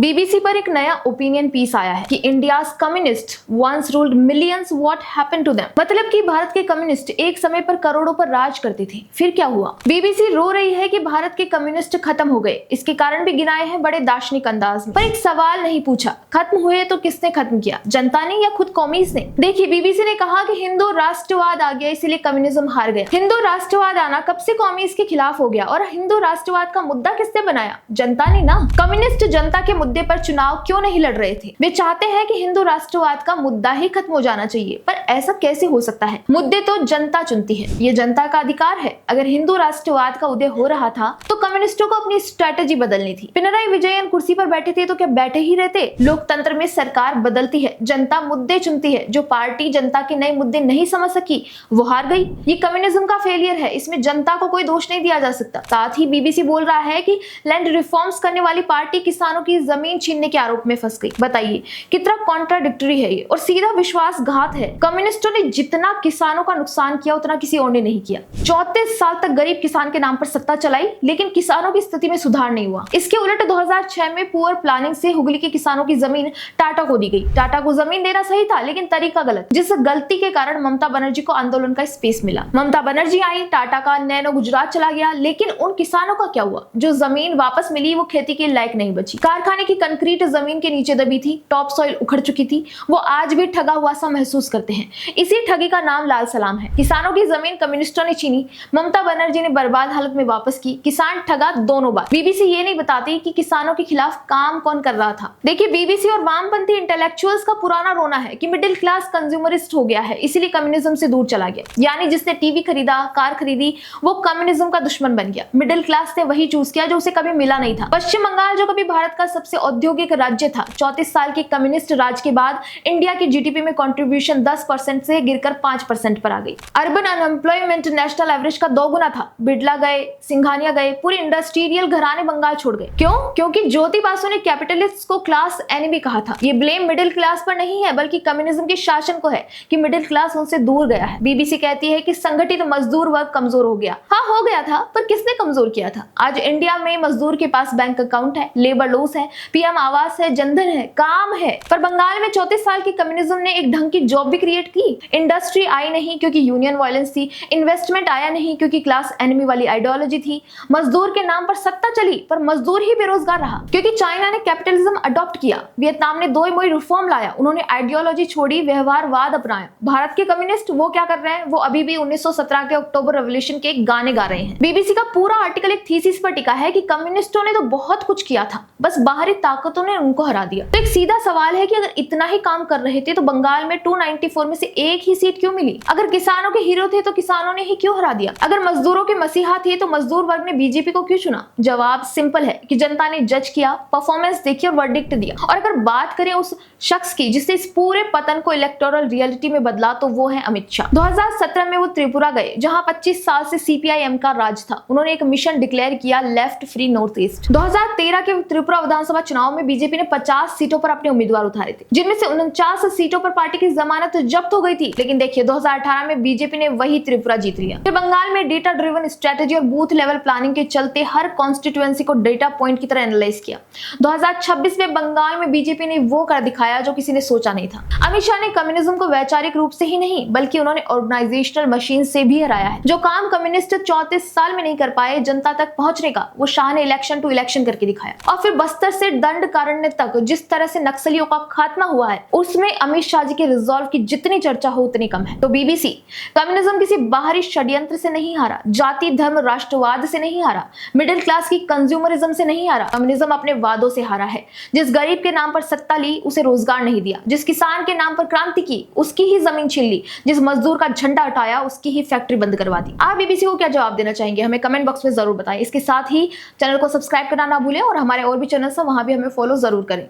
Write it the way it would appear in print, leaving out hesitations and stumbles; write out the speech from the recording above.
BBC पर एक नया ओपिनियन पीस आया है कि India's communist once ruled millions, what happened to them. मतलब कि भारत के कम्युनिस्ट एक समय पर करोड़ों पर राज करते थे, फिर क्या हुआ। बीबीसी रो रही है कि भारत के कम्युनिस्ट खत्म हो गए। इसके कारण भी गिनाए हैं बड़े दार्शनिक अंदाज में, पर एक सवाल नहीं पूछा, खत्म हुए तो किसने खत्म किया, जनता ने या खुद कौमीज ने। देखिए, बीबीसी ने कहा कि हिंदू राष्ट्रवाद आ गया इसलिए कम्युनिज्म हार गया। हिंदू राष्ट्रवाद आना कब से कौमीज के खिलाफ हो गया, और हिंदू राष्ट्रवाद का मुद्दा किसने बनाया, जनता ने ना। कम्युनिस्ट जनता के मुद्दे पर चुनाव क्यों नहीं लड़ रहे थे। वे चाहते हैं कि हिंदू राष्ट्रवाद का मुद्दा ही खत्म हो जाना चाहिए, पर ऐसा कैसे हो सकता है। मुद्दे तो जनता चुनती है, ये जनता का अधिकार है। अगर हिंदू राष्ट्रवाद का उदय हो रहा था तो कम्युनिस्टों को अपनी स्ट्रेटेजी बदलनी थी। पिनराई विजयन कुर्सी पर बैठे थे तो क्या बैठे ही रहते। लोकतंत्र में सरकार बदलती है, जनता मुद्दे चुनती है। जो पार्टी जनता के नए मुद्दे नहीं समझ सकी वो हार गई। ये कम्युनिज्म का फेलियर है, इसमें जनता को कोई दोष नहीं दिया जा सकता। साथ ही बीबीसी बोल रहा है कि लैंड रिफॉर्म्स करने वाली पार्टी किसानों की जमीन छीनने के आरोप में फंस गई। बताइए कितना कॉन्ट्राडिक्टरी है ये, और सीधा विश्वासघात है। कम्युनिस्टों ने जितना किसानों का नुकसान किया उतना किसी और ने नहीं किया। 34 साल तक गरीब किसान के नाम पर सत्ता चलाई, लेकिन किसानों की स्थिति में सुधार नहीं हुआ। इसके उलट 2006 में पुअर प्लानिंग से हुगली के किसानों की जमीन टाटा को दी गई। टाटा को जमीन देना सही था, लेकिन तरीका गलत, जिस गलती के कारण ममता बनर्जी को आंदोलन का स्पेस मिला। ममता बनर्जी आई, टाटा का नैनो गुजरात चला गया, लेकिन उन किसानों का क्या हुआ। जो जमीन वापस मिली वो खेती के लायक नहीं बची। कारखाने की कंक्रीट जमीन के नीचे दबी थी, टॉप सॉइल उखड़ चुकी थी। वो आज भी ठगा हुआ सा महसूस करते हैं। इसी ठगी का नाम लाल सलाम है। किसानों की जमीन कम्युनिस्टों ने छीनी, ममता बनर्जी ने बर्बाद हालत में वापस की। किसान ठगा दोनों बार। बीबीसी ये नहीं बताती कि किसानों के खिलाफ काम कौन कर रहा था। देखिए, बीबीसी और वामपंथी इंटेलेक्चुअल्स का पुराना रोना है कि मिडिल क्लास कंज्यूमरिस्ट हो गया है, इसीलिए कम्युनिज्म से दूर चला गया। यानी जिसने टीवी खरीदा, कार खरीदी, वो कम्युनिज्म का दुश्मन बन गया। मिडिल क्लास ने वही चूज किया जो उसे कभी मिला नहीं था। पश्चिम बंगाल जो कभी भारत का सबसे औद्योगिक राज्य था, 34 साल के कम्युनिस्ट राज के बाद इंडिया की जीडीपी में कंट्रीब्यूशन 10% से गिरकर 5% पर आ गई। अर्बन अनएम्प्लॉयमेंट नेशनल एवरेज का 2 गुना था। बिड़ला गए, सिंघानिया गए, पूरे इंडस्ट्रियल घराने बंगाल छोड़ गए। क्यों? क्योंकि ज्योति बासु ने कैपिटलिस्ट को क्लास एनिमी कहा था। ये ब्लेम मिडिल क्लास पर नहीं है, बल्कि कम्युनिज्म के शासन को है कि मिडिल क्लास उनसे दूर गया है। बीबीसी कहती है कि संगठित मजदूर वर्ग कमजोर हो गया। हाँ, हो गया था, पर किसने कमजोर किया था। आज इंडिया में मजदूर के पास बैंक अकाउंट है, लेबर लॉस है, पीएम आवास है, जनधन है, काम है। पर बंगाल में 34 साल की कम्युनिज्म ने एक ढंग की जॉब भी क्रिएट की। इंडस्ट्री आई नहीं क्योंकि यूनियन वायलेंस थी, इन्वेस्टमेंट आया नहीं क्योंकि क्लास एनिमी वाली आइडियोलॉजी थी। मजदूर के नाम पर सत्ता चली, पर मजदूर ही बेरोजगार रहा क्योंकि चाइना ने कैपिटलिज्म अडॉप्ट किया। वियतनाम ने दो मोई रिफॉर्म लाया, उन्होंने आइडियोलॉजी छोड़ी, व्यवहारवाद अपनाया। भारत के कम्युनिस्ट वो क्या कर रहे हैं, वो अभी भी 1917 के अक्टूबर रेवोल्यूशन के गाने गा रहे हैं। बीबीसी का पूरा आर्टिकल एक थीसिस पर टिका है कि कम्युनिस्टों ने तो बहुत कुछ किया था, बस बाहरी ताकतों ने उनको हरा दिया। तो एक सीधा सवाल है कि अगर इतना ही काम कर रहे थे तो बंगाल में 294 में से एक ही सीट क्यों मिली। अगर किसानों के हीरो थे तो किसानों ने ही क्यों हरा दिया। अगर मजदूरों के मसीहा थे तो मजदूर वर्ग ने बीजेपी को क्यों चुना। जवाब सिंपल है कि जनता ने जज किया, परफॉर्मेंस देखी और वर्डिक्ट दिया। और अगर बात करें उस शख्स की जिसने इस पूरे पतन को इलेक्टोरल रियलिटी में बदला, तो वो है अमित शाह। 2017 में वो त्रिपुरा गए, जहां 25 साल से सीपीआईएम का राज था। उन्होंने एक मिशन डिक्लेयर किया, लेफ्ट फ्री नॉर्थ ईस्ट। 2013 के त्रिपुरा विधानसभा चुनाव में बीजेपी ने 50 सीटों पर अपने उम्मीदवार उतारे थे, जिनमें से 49 सीटों पर पार्टी की जमानत जब्त हो गई थी। लेकिन देखिए, 2018 में बीजेपी ने वही त्रिपुरा जीत लिया। फिर बंगाल में डेटा ड्रिवन स्ट्रेटेजी और बूथ लेवल प्लानिंग के चलते हर कॉन्स्टिट्यूएंसी को डेटा पॉइंट की तरह एनालाइज किया। 2026 में बंगाल में बीजेपी ने वो कर दिखाया जो किसी ने सोचा नहीं था। अमित शाह ने कम्युनिज्म को वैचारिक रूप से ही नहीं, बल्कि उन्होंने ऑर्गेनाइजेशनल मशीन से भी हराया है। जो काम कम्युनिस्ट 34 साल में नहीं कर पाए जनता तक पहुंचने का, वो शाह ने इलेक्शन टू इलेक्शन करके दिखाया। और फिर बस्तर से दंडकारण्य तक जिस तरह से नक्सलियों का खात्मा हुआ है, उसमें अमित शाह जी के रिजॉल्व की जितनी चर्चा हो उतनी कम है। तो बीबीसी, कम्युनिज्म किसी बाहरी षड्यंत्र से नहीं हारा, जाति धर्म राष्ट्रवाद से नहीं हारा, मिडिल क्लास की कंज्यूमरिज्म से नहीं हारा। कम्युनिज्म अपने वादों से हारा है। जिस गरीब के नाम पर सत्ता ली, उसे रोजगार नहीं दिया। जिस किसान के नाम पर क्रांति की, उसकी ही जमीन छीन ली। जिस मजदूर का झंडा हटाया, उसकी ही फैक्ट्री बंद करवा दी। आप बीबीसी को क्या जवाब देना चाहेंगे, हमें कमेंट बॉक्स में जरूर बताएं। इसके साथ ही चैनल को सब्सक्राइब करना ना भूलें और हमारे और भी चैनल्स हैं, वहां भी हमें फॉलो जरूर करें।